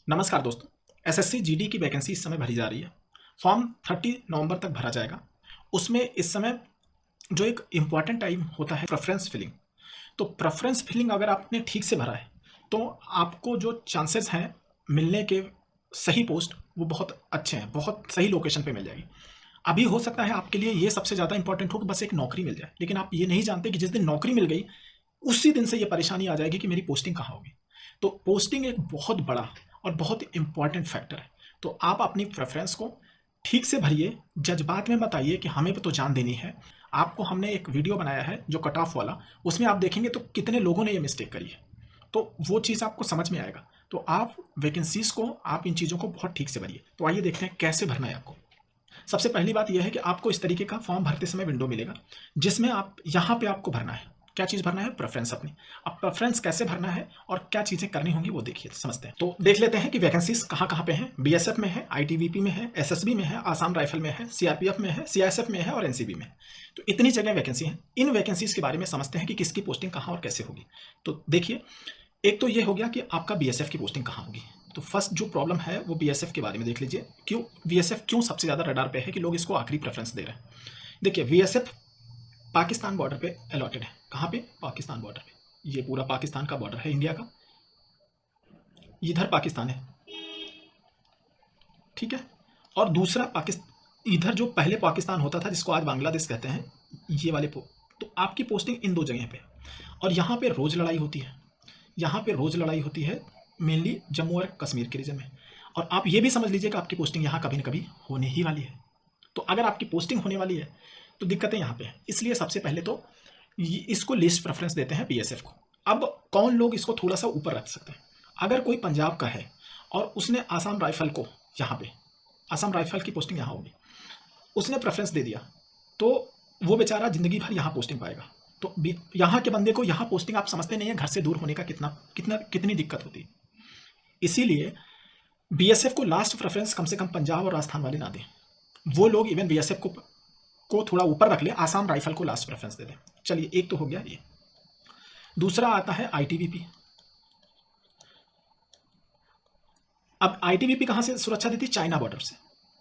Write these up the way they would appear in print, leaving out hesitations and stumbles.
नमस्कार दोस्तों। SSC GD की वैकेंसी इस समय भरी जा रही है। फॉर्म 30 नवंबर तक भरा जाएगा। उसमें इस समय जो एक इम्पॉर्टेंट टाइम होता है प्रेफरेंस फिलिंग। तो प्रेफरेंस फिलिंग अगर आपने ठीक से भरा है तो आपको जो चांसेस हैं मिलने के सही पोस्ट वो बहुत अच्छे हैं, बहुत सही लोकेशन पे मिल जाएगी। अभी हो सकता है आपके लिए ये सबसे ज़्यादा इंपॉर्टेंट हो कि बस एक नौकरी मिल जाए, लेकिन आप ये नहीं जानते कि जिस दिन नौकरी मिल गई उसी दिन से ये परेशानी आ जाएगी कि मेरी पोस्टिंग कहाँ होगी। तो पोस्टिंग एक बहुत बड़ा और बहुत इंपॉर्टेंट फैक्टर है। तो आप अपनी प्रेफरेंस को ठीक से भरिए, जज्बात में मत आइए कि हमें तो जान देनी है। आपको हमने एक वीडियो बनाया है जो कट ऑफ वाला, उसमें आप देखेंगे तो कितने लोगों ने ये मिस्टेक करी है, तो वो चीज़ आपको समझ में आएगा। तो आप वैकेंसीज को, आप इन चीज़ों को बहुत ठीक से भरिए। तो आइए देखते हैं कैसे भरना है आपको। सबसे पहली बात यह है कि आपको इस तरीके का फॉर्म भरते समय विंडो मिलेगा जिसमें आप यहाँ पे आपको भरना है। क्या चीज़ भरना है? प्रेफरेंस अपनी। अब प्रेफरेंस कैसे भरना है और क्या चीज़ें करनी होंगी वो देखिए, समझते हैं। तो देख लेते हैं कि वैकेंसीज कहाँ कहाँ पे हैं। बीएसएफ में है, आईटीबीपी में है, एसएसबी में है, आसाम राइफल में है, सीआरपीएफ में है, सीआईएसएफ में है और एनसीबी में है। तो इतनी जगह वैकेंसी है। इन वैकेंसीज के बारे में समझते हैं कि किसकी पोस्टिंग कहाँ और कैसे होगी। तो देखिए, एक तो ये हो गया कि आपका बीएसएफ की पोस्टिंग कहाँ होगी। तो फर्स्ट जो प्रॉब्लम है वो बीएसएफ के बारे में देख लीजिए। क्यों बीएसएफ क्यों सबसे ज़्यादा रडार पे है कि लोग इसको आखिरी प्रेफरेंस दे रहे हैं। देखिए, बीएसएफ पाकिस्तान बॉर्डर पे अलॉटेड है। कहाँ पे? पाकिस्तान बॉर्डर पे। ये पूरा पाकिस्तान का बॉर्डर है इंडिया का, इधर पाकिस्तान है, ठीक है। और दूसरा पाकिस्तान, इधर जो पहले पाकिस्तान होता था जिसको आज बांग्लादेश कहते हैं, ये वाले तो आपकी पोस्टिंग इन दो जगह पे। और यहाँ पे रोज़ लड़ाई होती है, यहाँ पे रोज़ लड़ाई होती है मेनली जम्मू और कश्मीर के रीजन में। और आप ये भी समझ लीजिए कि आपकी पोस्टिंग यहाँ कभी ना कभी होने ही वाली है। तो अगर आपकी पोस्टिंग होने वाली है तो दिक्कतें यहाँ पे हैं। इसलिए सबसे पहले तो इसको लिस्ट प्रेफरेंस देते हैं बीएसएफ को। अब कौन लोग इसको थोड़ा सा ऊपर रख सकते हैं? अगर कोई पंजाब का है और उसने आसाम राइफल को, यहाँ पे आसाम राइफल की पोस्टिंग यहाँ होगी, उसने प्रेफरेंस दे दिया तो वो बेचारा जिंदगी भर यहाँ पोस्टिंग पाएगा। तो यहाँ के बंदे को यहाँ पोस्टिंग, आप समझते नहीं है घर से दूर होने का कितनी दिक्कत होती है। इसीलिए बीएसएफ को लास्ट प्रेफरेंस कम से कम पंजाब और राजस्थान वाले ना दें। वो लोग इवन बीएसएफ को थोड़ा ऊपर रख ले, आसाम राइफल को लास्ट प्रेफरेंस दे दें। चलिए, एक तो हो गया ये। दूसरा आता है आईटीबीपी। अब आईटीबीपी कहां से सुरक्षा देती? चाइना बॉर्डर से,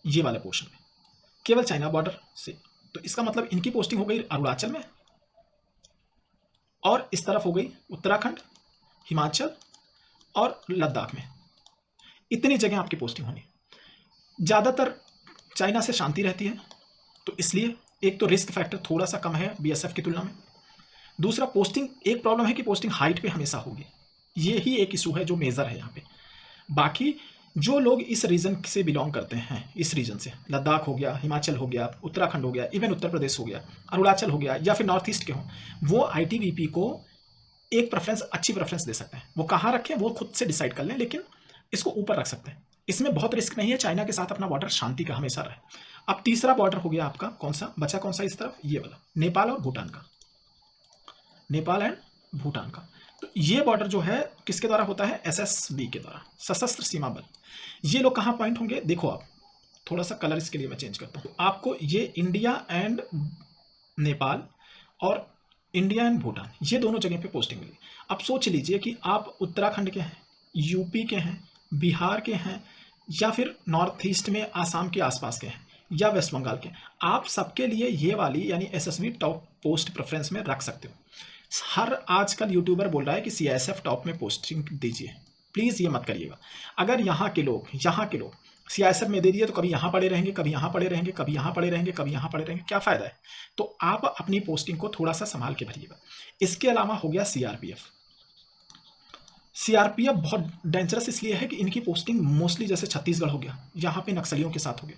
ये वाले पोर्शन में, केवल चाइना बॉर्डर से। तो इसका मतलब इनकी पोस्टिंग हो गई अरुणाचल में, और इस तरफ हो गई उत्तराखंड, हिमाचल और लद्दाख में। इतनी जगह आपकी पोस्टिंग होनी। ज़्यादातर चाइना से शांति रहती है, तो इसलिए एक तो रिस्क फैक्टर थोड़ा सा कम है बीएसएफ की तुलना में। दूसरा, पोस्टिंग, एक प्रॉब्लम है कि पोस्टिंग हाइट पे हमेशा होगी। ये ही एक इशू है जो मेजर है यहाँ पे। बाकी जो लोग इस रीजन से बिलोंग करते हैं, इस रीजन से, लद्दाख हो गया, हिमाचल हो गया, उत्तराखंड हो गया, इवन उत्तर प्रदेश हो गया, अरुणाचल हो गया, या फिर नॉर्थ ईस्ट के हों, वो आईटीबीपी को एक प्रेफरेंस, अच्छी प्रेफरेंस दे सकते हैं। वो कहाँ रखें वो खुद से डिसाइड कर लें, लेकिन इसको ऊपर रख सकते हैं। इसमें बहुत रिस्क नहीं है। चाइना के साथ अपना बॉर्डर शांति का हमेशा रहे। अब तीसरा बॉर्डर हो गया आपका, कौन सा बचा? कौन सा इस तरफ? ये वाला, नेपाल और भूटान का, नेपाल एंड भूटान का। तो ये बॉर्डर जो है किसके द्वारा होता है? एसएसबी के द्वारा, सशस्त्र सीमा बल। ये लोग कहाँ पॉइंट होंगे? देखो आप, थोड़ा सा कलर इसके लिए मैं चेंज करता हूँ। आपको ये इंडिया एंड नेपाल और इंडिया एंड भूटान, ये दोनों जगह पे पोस्टिंग मिली। अब सोच लीजिए कि आप उत्तराखंड के हैं, यूपी के हैं, बिहार के हैं, या फिर नॉर्थ ईस्ट में आसाम के आसपास के हैं, या वेस्ट बंगाल के। आप सबके लिए ये वाली यानी एसएसबी टॉप पोस्ट प्रेफरेंस में रख सकते हो। हर आजकल यूट्यूबर बोल रहा है कि सीआईएसएफ टॉप में पोस्टिंग दीजिए, प्लीज़ ये मत करिएगा। अगर यहाँ के लोग सीआईएसएफ में दे दिए तो कभी यहाँ पड़े रहेंगे, कभी यहाँ पड़े रहेंगे, कभी यहाँ पड़े रहेंगे, कभी यहाँ पड़े रहेंगे, क्या फ़ायदा है? तो आप अपनी पोस्टिंग को थोड़ा सा संभाल के भरिएगा। इसके अलावा हो गया सीआरपीएफ। सीआरपीएफ बहुत डेंजरस इसलिए है कि इनकी पोस्टिंग मोस्टली, जैसे छत्तीसगढ़ हो गया, यहाँ पे नक्सलियों के साथ हो गया।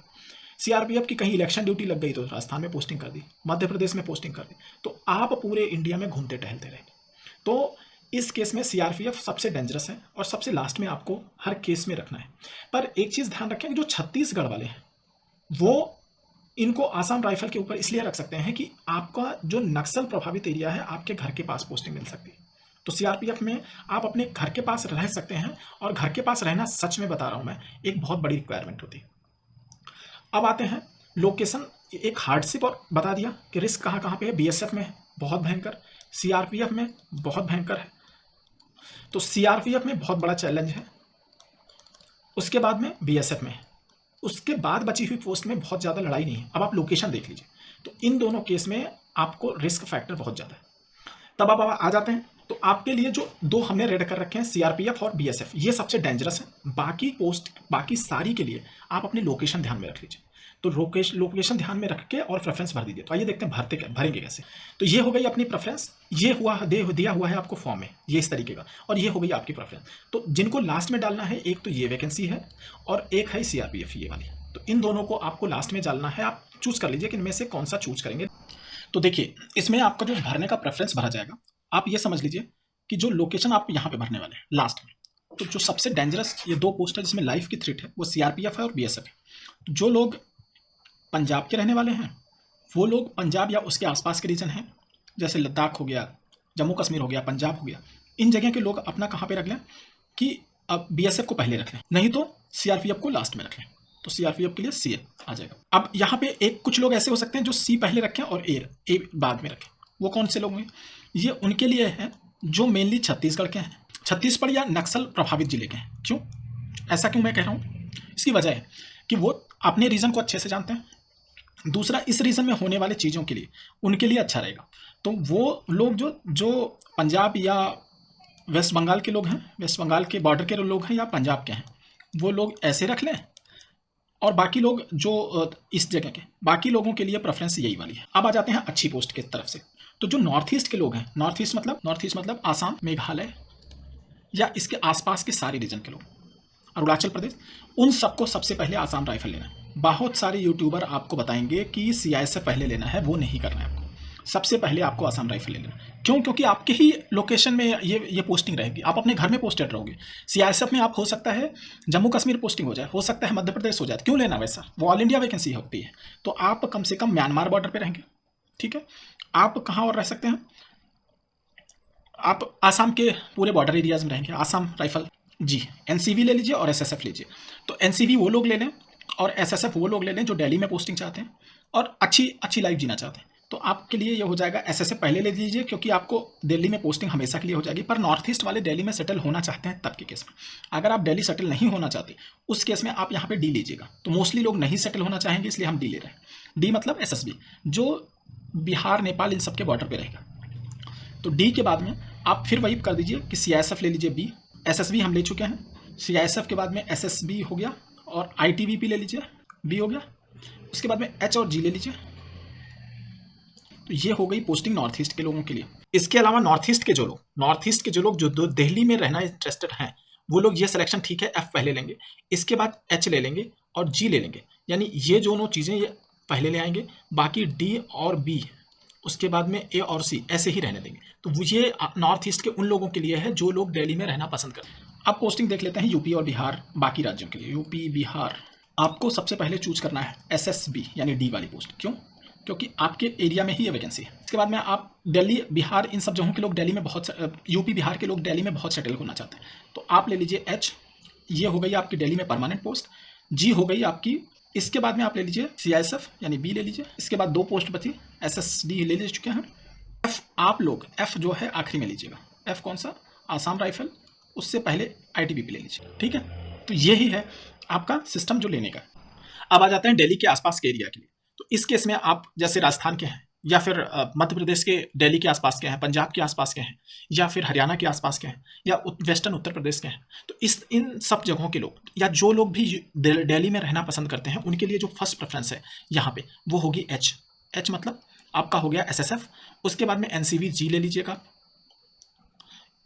सीआरपीएफ की कहीं इलेक्शन ड्यूटी लग गई तो राजस्थान में पोस्टिंग कर दी, मध्य प्रदेश में पोस्टिंग कर दी, तो आप पूरे इंडिया में घूमते टहलते रहेंगे। तो इस केस में सीआरपीएफ सबसे डेंजरस है और सबसे लास्ट में आपको हर केस में रखना है। पर एक चीज़ ध्यान रखें कि जो छत्तीसगढ़ वाले हैं वो इनको आसाम राइफल के ऊपर इसलिए रख सकते हैं कि आपका जो नक्सल प्रभावित एरिया है, आपके घर के पास पोस्टिंग मिल सकती है। तो सीआरपीएफ में आप अपने घर के पास रह सकते हैं, और घर के पास रहना, सच में बता रहा हूँ मैं, एक बहुत बड़ी रिक्वायरमेंट होती है। अब आते हैं लोकेशन, एक हार्डशिप और बता दिया कि रिस्क कहाँ कहाँ पे है। बीएसएफ में बहुत भयंकर, सीआरपीएफ में बहुत भयंकर है। तो सीआरपीएफ में बहुत बड़ा चैलेंज है उसके बाद में बीएसएफ में, उसके बाद बची हुई पोस्ट में बहुत ज़्यादा लड़ाई नहीं है। अब आप लोकेशन देख लीजिए, तो इन दोनों केस में आपको रिस्क फैक्टर बहुत ज़्यादा है। तब आप आ जाते हैं, तो आपके लिए जो दो हमने रेड कर रखे हैं सीआरपीएफ और बीएसएफ, ये सबसे डेंजरस है। बाकी पोस्ट, बाकी सारी के लिए आप अपनी लोकेशन ध्यान में रख लीजिए। तो लोकेशन ध्यान में रख के और प्रेफरेंस भर दीजिए। तो आइए देखते हैं भरेंगे कैसे। तो ये हो गई अपनी प्रेफरेंस, ये दिया हुआ है आपको फॉर्म में, ये इस तरीके का, और ये हो गई आपकी प्रेफरेंस। तो जिनको लास्ट में डालना है, एक तो ये वैकेंसी है और एक है सीआरपीएफ ये वाली, तो इन दोनों को आपको लास्ट में डालना है। आप चूज कर लीजिए कि इनमें से कौन सा चूज करेंगे। तो देखिए, इसमें आपका जो भरने का प्रेफरेंस भरा जाएगा, आप ये समझ लीजिए कि जो लोकेशन आप यहाँ पे भरने वाले हैं लास्ट में, तो जो सबसे डेंजरस ये दो पोस्ट है जिसमें लाइफ की थ्रेट है, वो सीआरपीएफ है और बीएसएफ है। जो लोग पंजाब के रहने वाले हैं, वो लोग पंजाब या उसके आसपास के रीजन हैं, जैसे लद्दाख हो गया, जम्मू कश्मीर हो गया, पंजाब हो गया, इन जगह के लोग अपना कहाँ पे रख लें कि अब बीएसएफ को पहले रख लें, नहीं तो सीआरपीएफ को लास्ट में रख लें। तो सीआरपीएफ के लिए सी आ जाएगा। अब यहाँ पे कुछ लोग ऐसे हो सकते हैं जो सी पहले रखें और ए बाद में रखें। वो कौन से लोग हैं? ये उनके लिए है जो मेनली छत्तीसगढ़ के हैं, छत्तीसगढ़ या नक्सल प्रभावित जिले के हैं। क्यों ऐसा क्यों मैं कह रहा हूँ? इसकी वजह है कि वो अपने रीजन को अच्छे से जानते हैं, दूसरा इस रीजन में होने वाले चीज़ों के लिए उनके लिए अच्छा रहेगा। तो वो लोग जो पंजाब या वेस्ट बंगाल के लोग हैं, वेस्ट बंगाल के बॉर्डर के लोग हैं या पंजाब के हैं, वो लोग ऐसे रख लें, और बाकी लोग जो इस जगह के बाकी लोगों के लिए प्रेफरेंस यही वाली है। अब आ जाते हैं अच्छी पोस्ट की तरफ से। तो जो नॉर्थ ईस्ट के लोग हैं, नॉर्थ ईस्ट मतलब आसाम, मेघालय या इसके आसपास के सारे रीजन के लोग, अरुणाचल प्रदेश, उन सबको सबसे पहले आसाम राइफल लेना है। बहुत सारे यूट्यूबर आपको बताएंगे कि सीआईएस से पहले लेना है, वो नहीं करना है आपको। सबसे पहले आपको आसाम राइफल ले लेना। क्यों? क्योंकि आपके ही लोकेशन में ये पोस्टिंग रहेगी, आप अपने घर में पोस्टेड रहोगे। सीआईएसएफ में आप हो सकता है जम्मू कश्मीर पोस्टिंग हो जाए, हो सकता है मध्य प्रदेश हो जाए, क्यों लेना वैसा? वो ऑल इंडिया वैकेंसी होती है। तो आप कम से कम म्यांमार बॉर्डर पर रहेंगे, ठीक है। आप कहाँ और रह सकते हैं? आप आसाम के पूरे बॉर्डर एरियाज में रहेंगे। आसाम राइफल जी, एनसीवी ले लीजिए और एसएसएफ लीजिए। तो एनसीवी वो लोग ले लें और एसएसएफ वो लोग ले लें जो दिल्ली में पोस्टिंग चाहते हैं और अच्छी लाइफ जीना चाहते हैं। तो आपके लिए ये हो जाएगा, एसएसएफ पहले ले लीजिए क्योंकि आपको दिल्ली में पोस्टिंग हमेशा के लिए हो जाएगी। पर नॉर्थ ईस्ट वाले दिल्ली में सेटल होना चाहते हैं तब के केस में। अगर आप दिल्ली सेटल नहीं होना चाहते, उस केस में आप यहाँ पे डी लीजिएगा। तो मोस्टली लोग नहीं सेटल होना चाहेंगे, इसलिए हम डी ले रहे हैं। डी मतलब एसएसबी, जो बिहार, नेपाल इन सब के बॉर्डर पर रहेगा। तो डी के बाद में आप फिर वही कर दीजिए कि सीआईएसएफ ले लीजिए बी, एसएसबी हम ले चुके हैं। सीआईएसएफ के बाद में एसएसबी हो गया और आईटीबीपी ले लीजिए, बी हो गया। उसके बाद में एच और जी ले लीजिए। तो ये हो गई पोस्टिंग नॉर्थ ईस्ट के लोगों के लिए। इसके अलावा नॉर्थ ईस्ट के जो लोग जो दिल्ली में रहना इंटरेस्टेड हैं, वो लोग ये सिलेक्शन ठीक है, एफ पहले लेंगे, इसके बाद एच ले लेंगे और जी ले लेंगे। यानी ये दोनों चीज़ें ये पहले ले आएंगे, बाकी डी और बी उसके बाद में ए और सी ऐसे ही रहने देंगे। तो ये नॉर्थ ईस्ट के उन लोगों के लिए है जो लोग दिल्ली में रहना पसंद करते हैं। अब पोस्टिंग देख लेते हैं यूपी और बिहार, बाकी राज्यों के लिए। यूपी, बिहार, आपको सबसे पहले चूज करना है एसएसबी यानी डी वाली पोस्ट। क्यों? क्योंकि आपके एरिया में ही ये वैकेंसी है। इसके बाद में आप दिल्ली, बिहार, इन सब जगहों के लोग दिल्ली में यूपी, बिहार के लोग दिल्ली में बहुत सेटल होना चाहते हैं। तो आप ले लीजिए एच, ये हो गई आपकी दिल्ली में परमानेंट पोस्ट। जी हो गई आपकी। इसके बाद में आप ले लीजिए सीआईएसएफ यानी बी ले लीजिए। इसके बाद दो पोस्ट बची, एसएसडी ले चुके हैं। एफ आप लोग एफ जो है आखिरी में लीजिएगा। एफ कौन सा? आसाम राइफल, उससे पहले आईटीबीपी ले लीजिए, ठीक है। तो यही है आपका सिस्टम जो लेने का। अब आ जाते हैं दिल्ली के आसपास के एरिया के लिए। तो इस केस में आप जैसे राजस्थान के हैं या फिर मध्य प्रदेश के दिल्ली के आसपास के हैं, पंजाब के आसपास के हैं, या फिर हरियाणा के आसपास के हैं, या वेस्टर्न उत्तर प्रदेश के हैं, तो इन सब जगहों के लोग या जो लोग भी दिल्ली में रहना पसंद करते हैं, उनके लिए जो फर्स्ट प्रेफरेंस है यहाँ पे वो होगी एच। एच मतलब आपका हो गया एसएसएफ। उसके बाद में एनसीवी जी ले लीजिएगा।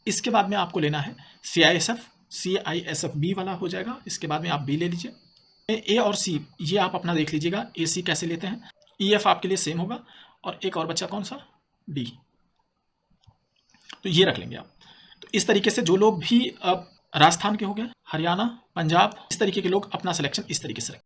इसके बाद में आपको लेना है सीआईएसएफ बी वाला हो जाएगा। इसके बाद में आप बी ले लीजिए। ए और सी ये आप अपना देख लीजिएगा, ए सी कैसे लेते हैं। ईएफ आपके लिए सेम होगा और एक और बच्चा कौन सा? डी। तो ये रख लेंगे आप। तो इस तरीके से जो लोग भी अब राजस्थान के हो गए, हरियाणा, पंजाब, इस तरीके के लोग अपना सिलेक्शन इस तरीके से रखें।